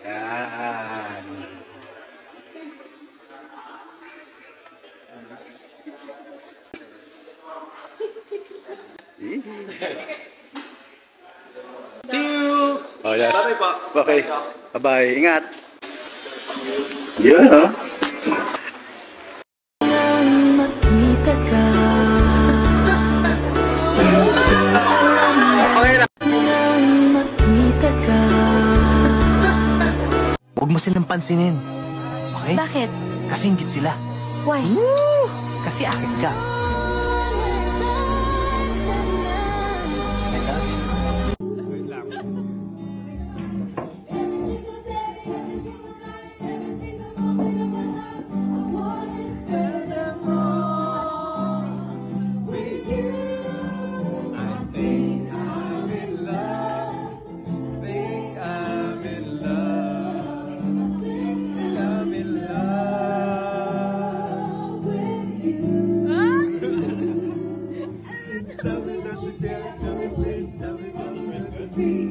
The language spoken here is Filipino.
Yan. See you! Oh, yes. Bye-bye po. Okay. Bye-bye. Ingat. Yun, oh. Makita ka. Okay na. Makita ka. Huwag mo silang pansinin. Okay? Bakit? Kasi inggit sila. Why? Kasi akin ka. Tell me